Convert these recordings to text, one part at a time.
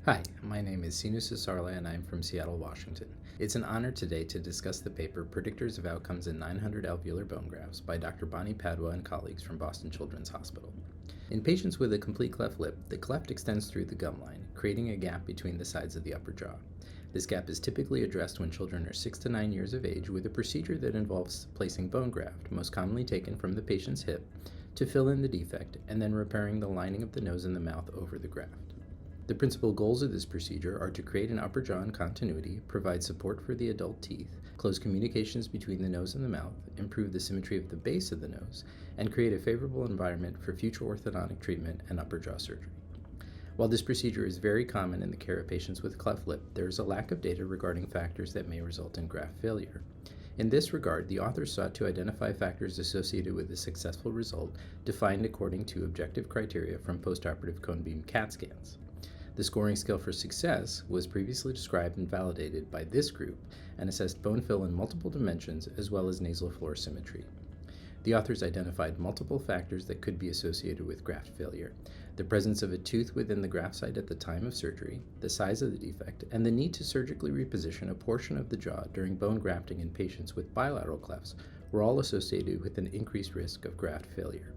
Hi, my name is Srinivas Susarla and I'm from Seattle, Washington. It's an honor today to discuss the paper Predictors of Outcomes in 900 Alveolar Bone Grafts by Dr. Padwa and colleagues from Boston Children's Hospital. In patients with a complete cleft lip, the cleft extends through the gum line, creating a gap between the sides of the upper jaw. This gap is typically addressed when children are 6 to 9 years of age with a procedure that involves placing bone graft, most commonly taken from the patient's hip, to fill in the defect and then repairing the lining of the nose and the mouth over the graft. The principal goals of this procedure are to create an upper jaw in continuity, provide support for the adult teeth, close communications between the nose and the mouth, improve the symmetry of the base of the nose, and create a favorable environment for future orthodontic treatment and upper jaw surgery. While this procedure is very common in the care of patients with cleft lip, there is a lack of data regarding factors that may result in graft failure. In this regard, the authors sought to identify factors associated with a successful result defined according to objective criteria from postoperative cone beam CAT scans. The scoring scale for success was previously described and validated by this group and assessed bone fill in multiple dimensions as well as nasal floor symmetry. The authors identified multiple factors that could be associated with graft failure: the presence of a tooth within the graft site at the time of surgery, the size of the defect, and the need to surgically reposition a portion of the jaw during bone grafting in patients with bilateral clefts were all associated with an increased risk of graft failure.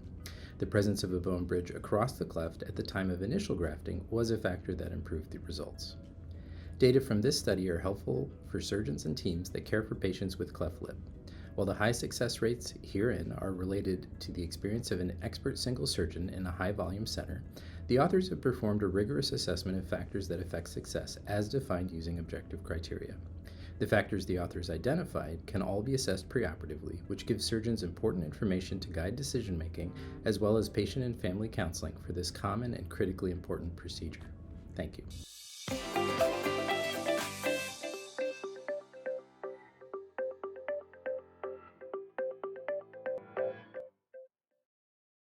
The presence of a bone bridge across the cleft at the time of initial grafting was a factor that improved the results. Data from this study are helpful for surgeons and teams that care for patients with cleft lip. While the high success rates herein are related to the experience of an expert single surgeon in a high-volume center, the authors have performed a rigorous assessment of factors that affect success as defined using objective criteria. The factors the authors identified can all be assessed preoperatively, which gives surgeons important information to guide decision-making as well as patient and family counseling for this common and critically important procedure. Thank you.